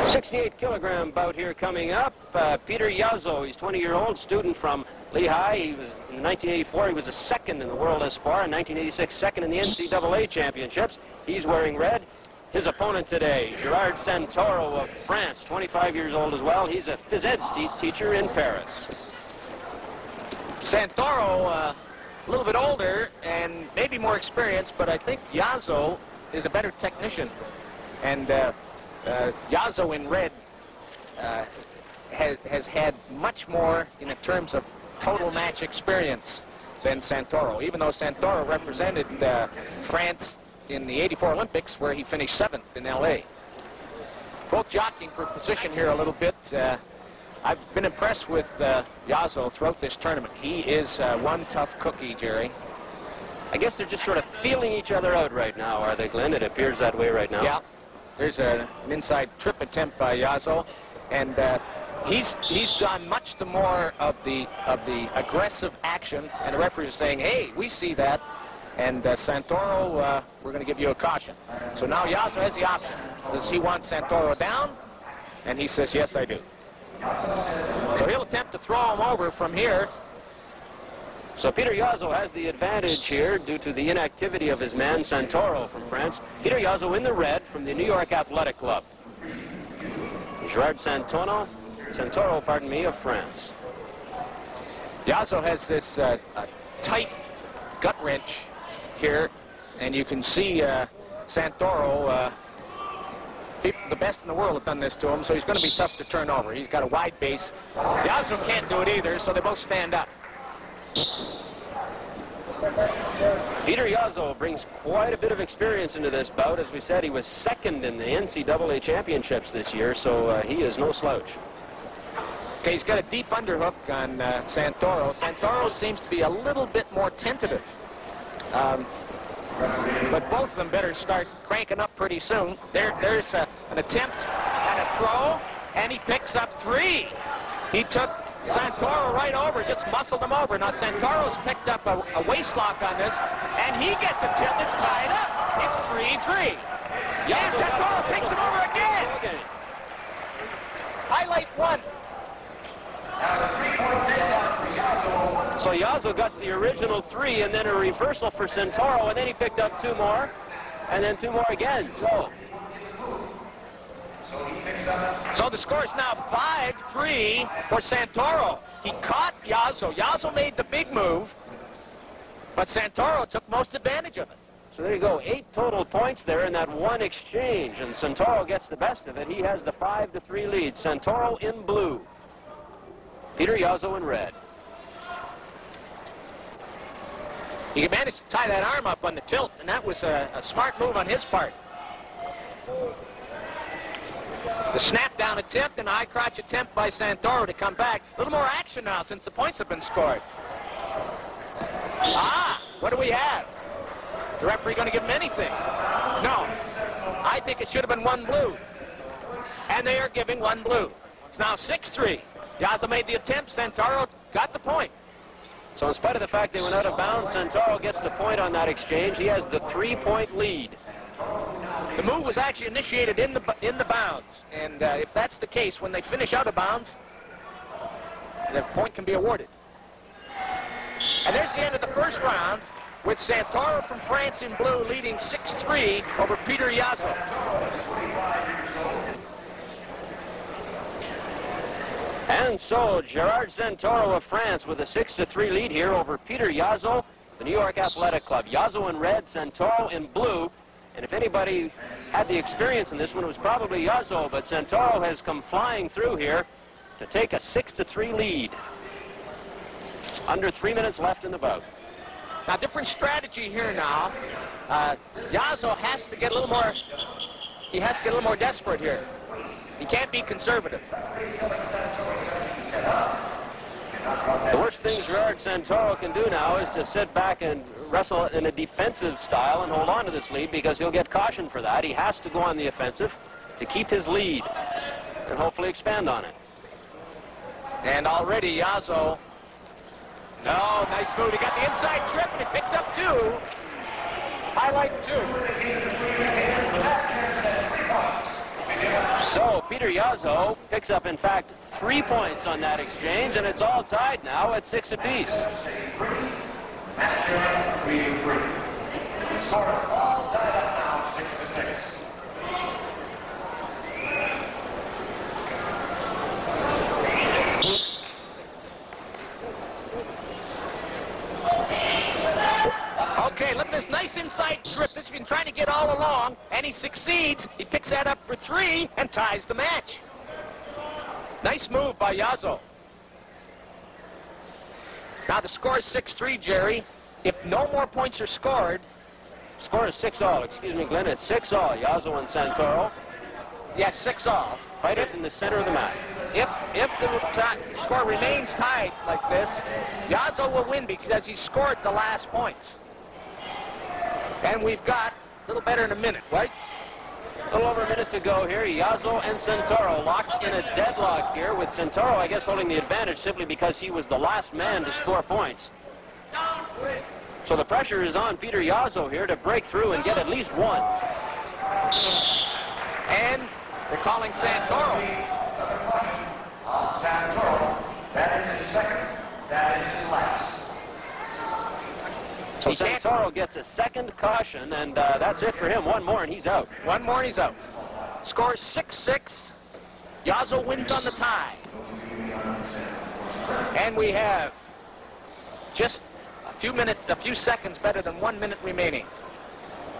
68-kilogram bout here coming up. Peter Yozzo, he's 20-year-old student from Lehigh. He was in 1984. He was a second in the world as far. In 1986, second in the NCAA championships. He's wearing red. His opponent today, Gerard Santoro of France, 25 years old as well. He's a phys ed teacher in Paris. Santoro, a little bit older and maybe more experienced, but I think Yozzo is a better technician. And Yozzo in red has had much more in terms of total match experience than Santoro, even though Santoro represented France in the '84 Olympics, where he finished 7th in L.A. Both jockeying for position here a little bit. I've been impressed with Yozzo throughout this tournament. He is one tough cookie, Jerry. I guess they're just sort of feeling each other out right now, are they, Glenn? It appears that way right now. Yeah. There's an inside trip attempt by Yozzo, and he's done much the more of the aggressive action, and the referee is saying, hey, we see that, and Santoro, we're going to give you a caution. So now Yozzo has the option. Does he want Santoro down? And he says, yes, I do. So he'll attempt to throw him over from here. So Peter Yozzo has the advantage here due to the inactivity of his man Santoro from France. Peter Yozzo in the red from the New York Athletic Club. Gerard Santoro, pardon me, of France. Yozzo has this tight gut wrench here, and you can see Santoro, the best in the world have done this to him, so he's going to be tough to turn over. He's got a wide base. Yozzo can't do it either, so they both stand up. Peter Yozzo brings quite a bit of experience into this bout. As we said, he was second in the NCAA championships this year, so he is no slouch. Okay, he's got a deep underhook on Santoro. Santoro seems to be a little bit more tentative. But both of them better start cranking up pretty soon. There's an attempt at a throw, and he picks up 3. He took Santoro right over, just muscled him over. Now Santoro's picked up a waist lock on this, and he gets it tipped. It's tied up. It's 3-3. Yeah, Santoro picks him over again. Okay. Highlight 1. So Yozzo got the original 3, and then a reversal for Santoro, and then he picked up 2 more, and then 2 more again. So the score is now 5-3 for Santoro. He caught Yozzo. Yozzo made the big move, but Santoro took most advantage of it. So there you go, 8 total points there in that one exchange, and Santoro gets the best of it. He has the 5-3 lead. Santoro in blue, Peter Yozzo in red. He managed to tie that arm up on the tilt, and that was a smart move on his part. The snap down attempt and a high crotch attempt by Santoro to come back. A little more action now since the points have been scored. What do we have? The referee going to give him anything? No. I think it should have been 1 blue. And they are giving 1 blue. It's now 6-3. Yozzo made the attempt. Santoro got the point. So in spite of the fact they went out of bounds, Santoro gets the point on that exchange. He has the 3-point lead. The move was actually initiated in the bounds, and if that's the case, when they finish out of bounds, the point can be awarded. And there's the end of the first round, with Santoro from France in blue leading 6-3 over Peter Yozzo. And so Gerard Santoro of France with a 6-3 lead here over Peter Yozzo, the New York Athletic Club. Yozzo in red, Santoro in blue. And if anybody had the experience in this one, it was probably Yozzo, but Santoro has come flying through here to take a 6-3 lead. Under 3 minutes left in the bout. Now, different strategy here now. Yozzo has to get a little more, he has to get a little more desperate here. He can't be conservative. The worst thing Gerard Santoro can do now is to sit back and wrestle in a defensive style and hold on to this lead, because he'll get caution for that. He has to go on the offensive to keep his lead and hopefully expand on it. And already Yozzo, no, nice move. He got the inside trip and he picked up 2. Highlight 2. So Peter Yozzo picks up, in fact, 3 points on that exchange, and it's all tied now at 6 apiece. Score is all tied up now, 6-6. Okay, look at this nice inside trip. This has been trying to get all along, and he succeeds. He picks that up for 3 and ties the match. Nice move by Yozzo. Now the score is 6-3, Jerry. If no more points are scored... Score is 6-all. Excuse me, Glenn. It's 6-all. Yozzo and Santoro. Yes, 6-all. Fighters in the center of the mat. If the score remains tied like this, Yozzo will win because he scored the last points. And we've got a little better than a minute, right? A little over a minute to go here. Yozzo and Santoro locked in a deadlock here, with Santoro, I guess, holding the advantage simply because he was the last man to score points. So the pressure is on Peter Yozzo here to break through and get at least one. And they're calling Santoro. Santoro, that is his second, that is his last. So Santoro gets a second caution, and that's it for him. One more, and he's out. One more, and he's out. Score 6-6. Yozzo wins on the tie. And we have just a few seconds better than 1 minute remaining.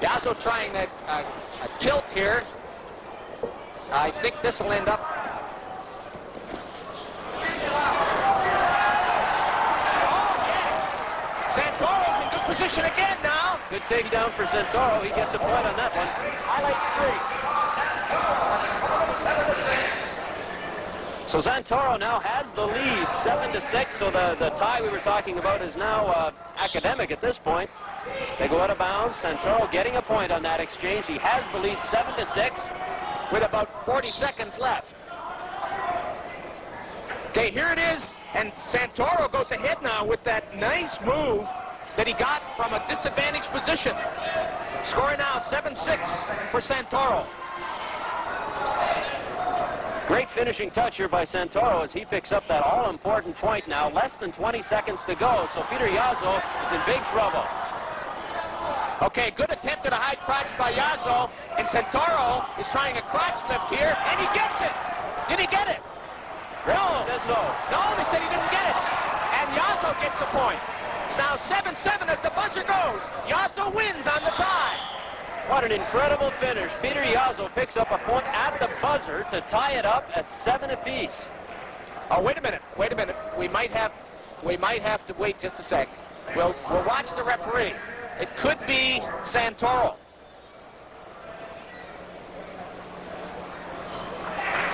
Yozzo trying a tilt here. I think this will end up. Santoro's in good position again now. Good takedown for Santoro. He gets a point on that one. So Santoro now has the lead, 7-6. So the tie we were talking about is now academic at this point. They go out of bounds. Santoro getting a point on that exchange. He has the lead, 7-6, with about 40 seconds left. Okay, here it is, and Santoro goes ahead now with that nice move that he got from a disadvantaged position. Scoring now 7-6 for Santoro. Great finishing touch here by Santoro as he picks up that all-important point now. Less than 20 seconds to go, so Peter Yozzo is in big trouble. Okay, good attempt at a high crotch by Yozzo, and Santoro is trying a crotch lift here, and he gets it! Did he get it? No. Says no. No, they said he didn't get it. And Yozzo gets a point. It's now 7-7 as the buzzer goes. Yozzo wins on the tie. What an incredible finish. Peter Yozzo picks up a point at the buzzer to tie it up at 7 apiece. Oh, wait a minute. We might have to wait just a sec. We'll watch the referee. It could be Santoro.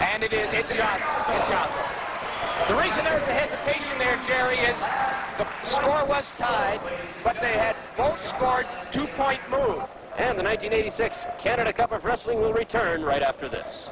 And it's Yozzo. It's Yozzo. The reason there was a hesitation there, Jerry, is the score was tied, but they had both scored 2-point move. And the 1986 Canada Cup of Wrestling will return right after this.